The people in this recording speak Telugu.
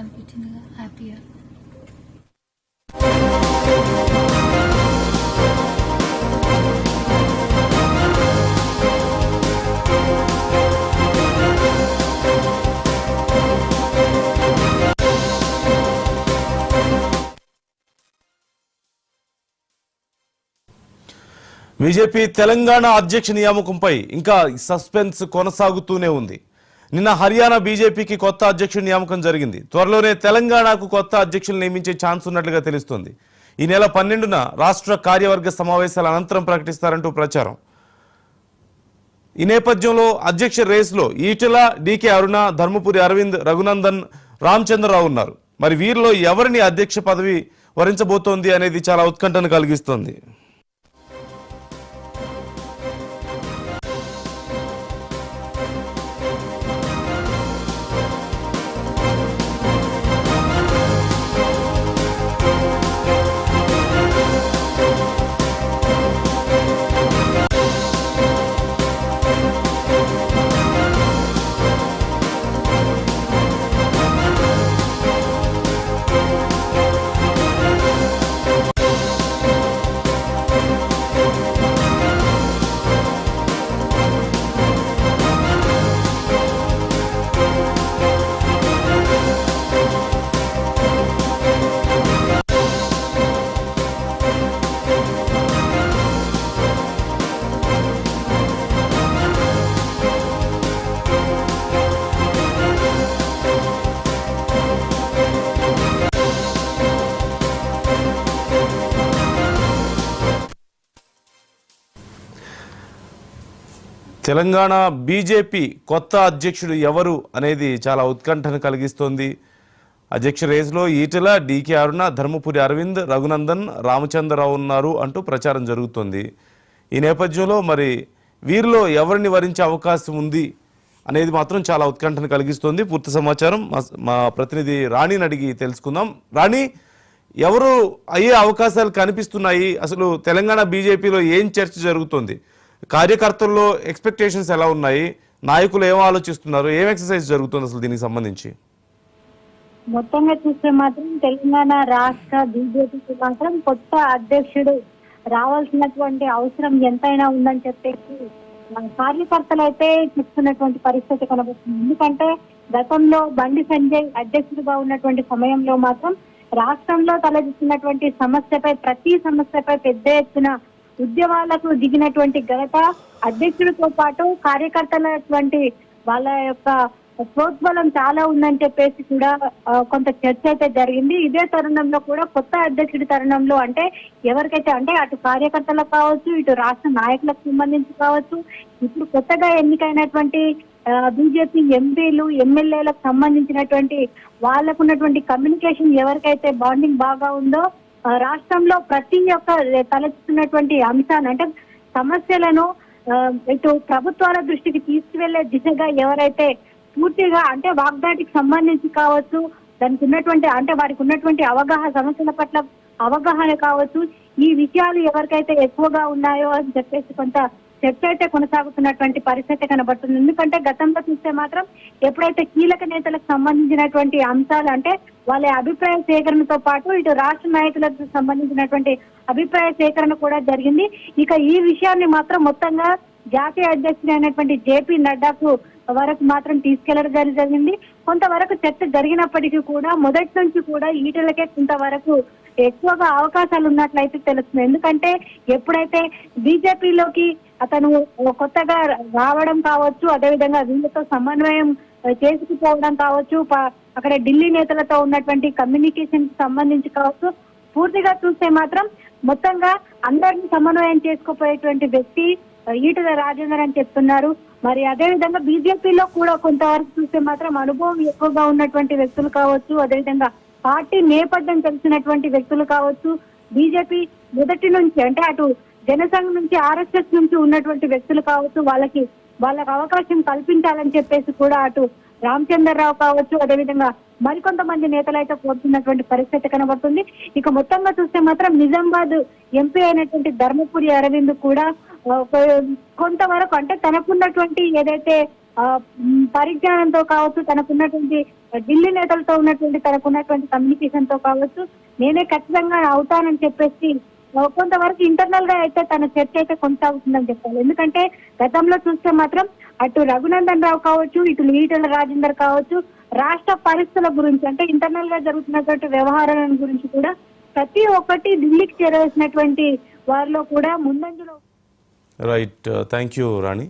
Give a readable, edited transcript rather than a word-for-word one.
అనిపించింది, హ్యాపీగా. బీజేపీ తెలంగాణ అధ్యక్ష నియామకంపై ఇంకా సస్పెన్స్ కొనసాగుతూనే ఉంది. నిన్న హర్యానా బీజేపీకి కొత్త అధ్యక్షుడి నియామకం జరిగింది. త్వరలోనే తెలంగాణకు కొత్త అధ్యక్షులు నియమించే ఛాన్స్ ఉన్నట్లుగా తెలుస్తోంది. ఈ నెల 12న రాష్ట్ర కార్యవర్గ సమావేశాల అనంతరం ప్రకటిస్తారంటూ ప్రచారం. ఈ నేపథ్యంలో అధ్యక్ష రేసులో ఈటెల, డీకే అరుణ, ధర్మపురి అరవింద్, రఘునందన్, రామచంద్రరావు ఉన్నారు. మరి వీరిలో ఎవరిని అధ్యక్ష పదవి వరించబోతోంది అనేది చాలా ఉత్కంఠను కలిగిస్తోంది. తెలంగాణ బీజేపీ కొత్త అధ్యక్షుడు ఎవరు అనేది చాలా ఉత్కంఠను కలిగిస్తోంది. అధ్యక్ష రేసులో ఈటెల, డీకే అరుణ, ధర్మపురి అరవింద్, రఘునందన్, రామచంద్రరావు ఉన్నారు అంటూ ప్రచారం జరుగుతోంది. ఈ నేపథ్యంలో మరి వీరిలో ఎవరిని వరించే అవకాశం ఉంది అనేది మాత్రం చాలా ఉత్కంఠను కలిగిస్తోంది. పూర్తి సమాచారం మా ప్రతినిధి రాణిని అడిగి తెలుసుకుందాం. రాణి, ఎవరు అయ్యే అవకాశాలు కనిపిస్తున్నాయి? అసలు తెలంగాణ బీజేపీలో ఏం చర్చ జరుగుతోంది? కార్యకర్తల్లో ఎక్స్పెక్టేషన్స్ ఎలా ఉన్నాయి? నాయకులు ఏం ఆలోచిస్తున్నారు? ఏం ఎక్సర్సైజ్ జరుగుతుంది అసలు దీనికి సంబంధించి? మొత్తంగా చూస్తే మాత్రం తెలంగాణ రాష్ట్ర బీజేపీకి మాత్రం కొత్త అధ్యక్షుడు రావాల్సినటువంటి అవసరం ఎంతైనా ఉందని చెప్పేసి కార్యకర్తలు అయితే చెప్తున్నటువంటి పరిస్థితి కనబడుతుంది. ఎందుకంటే గతంలో బండి సంజయ్ అధ్యక్షుడిగా ఉన్నటువంటి సమయంలో మాత్రం రాష్ట్రంలో తలెత్తుతున్నటువంటి ప్రతి సమస్యపై పెద్ద ఎత్తున ఉద్యమాలకు దిగినటువంటి ఘనత అధ్యక్షుడితో పాటు కార్యకర్తలటువంటి వాళ్ళ యొక్క ప్రోద్బలం చాలా ఉందని చెప్పేసి కూడా కొంత చర్చ అయితే జరిగింది. ఇదే తరుణంలో కూడా కొత్త అధ్యక్షుడి తరుణంలో అంటే ఎవరికైతే అంటే అటు కార్యకర్తలకు కావచ్చు, ఇటు రాష్ట్ర నాయకులకు సంబంధించి కావచ్చు, ఇప్పుడు కొత్తగా ఎన్నికైనటువంటి బీజేపీ ఎంపీలు, ఎమ్మెల్యేలకు సంబంధించినటువంటి వాళ్ళకు ఉన్నటువంటి కమ్యూనికేషన్ ఎవరికైతే బాండింగ్ బాగా ఉందో రాష్ట్రంలో ప్రతి ఒక్క తలెత్తుతున్నటువంటి అంశాన్ని అంటే సమస్యలను ఇటు ప్రభుత్వాల దృష్టికి తీసుకువెళ్లే దిశగా ఎవరైతే పూర్తిగా అంటే వాగ్దాటికి సంబంధించి కావచ్చు, దానికి ఉన్నటువంటి అంటే వారికి ఉన్నటువంటి సమస్యల పట్ల అవగాహన కావచ్చు, ఈ విషయాలు ఎవరికైతే ఎక్కువగా ఉన్నాయో అని చెప్పేసి కొంత చర్చ అయితే కొనసాగుతున్నటువంటి పరిస్థితి కనబడుతుంది. ఎందుకంటే గతంలో చూస్తే మాత్రం ఎప్పుడైతే కీలక నేతలకు సంబంధించినటువంటి అంశాలు అంటే వాళ్ళ అభిప్రాయ సేకరణతో పాటు ఇటు రాష్ట్ర నాయకులకు సంబంధించినటువంటి అభిప్రాయ సేకరణ కూడా జరిగింది. ఇక ఈ విషయాన్ని మాత్రం మొత్తంగా జాతీయ అధ్యక్షుడు అయినటువంటి జేపీ నడ్డాకు వరకు మాత్రం తీసుకెళ్లడం జరిగింది. కొంతవరకు చర్చ జరిగినప్పటికీ కూడా మొదటి నుంచి కూడా ఈటలకే కొంతవరకు ఎక్కువగా అవకాశాలు ఉన్నట్లయితే తెలుస్తుంది. ఎందుకంటే ఎప్పుడైతే బీజేపీలోకి అతను కొత్తగా రావడం కావచ్చు, అదేవిధంగా వీళ్ళతో సమన్వయం చేసుకుపోవడం కావచ్చు, అక్కడ ఢిల్లీ నేతలతో ఉన్నటువంటి కమ్యూనికేషన్ కి సంబంధించి కావచ్చు, పూర్తిగా చూస్తే మాత్రం మొత్తంగా అందరినీ సమన్వయం చేసుకుపోయేటువంటి వ్యక్తి ఈటెల రాజేందర్ అని చెప్తున్నారు. మరి అదేవిధంగా బీజేపీలో కూడా కొంతవరకు చూస్తే మాత్రం అనుభవం ఎక్కువగా ఉన్నటువంటి వ్యక్తులు కావచ్చు, అదేవిధంగా పార్టీ నేపథ్యం తెలిసినటువంటి వ్యక్తులు కావచ్చు, బీజేపీ మొదటి నుంచి అంటే అటు జనసంఘ్ నుంచి ఆర్ఎస్ఎస్ నుంచి ఉన్నటువంటి వ్యక్తులు కావచ్చు, వాళ్ళకి అవకాశం కల్పించాలని చెప్పేసి కూడా అటు రామచంద్రరావు కావచ్చు, అదేవిధంగా మరికొంతమంది నేతలు అయితే కోరుతున్నటువంటి పరిస్థితి కనబడుతుంది. ఇక మొత్తంగా చూస్తే మాత్రం నిజామాబాద్ ఎంపీ అయినటువంటి ధర్మపురి అరవింద్ కూడా కొంతవరకు అంటే తనకున్నటువంటి ఏదైతే పరిజ్ఞానంతో కావచ్చు, తనకున్నటువంటి ఢిల్లీ నేతలతో ఉన్నటువంటి తనకున్నటువంటి కమ్యూనికేషన్ తో కావచ్చు, నేనే ఖచ్చితంగా అవుతానని చెప్పేసి కొంతవరకు ఇంటర్నల్ గా అయితే తన చర్చ అయితే కొనసాగుతుందని చెప్పాలి. ఎందుకంటే గతంలో చూస్తే మాత్రం అటు రఘునందన్ రావు కావచ్చు, ఇటు ఈటెల రాజేందర్ కావచ్చు, రాష్ట్ర పరిస్థితుల గురించి అంటే ఇంటర్నల్ గా జరుగుతున్నటువంటి వ్యవహారాల గురించి కూడా ప్రతి ఒక్కటి ఢిల్లీకి చేరవేసినటువంటి వారిలో కూడా ముందంజలో. Right, thank you Rani.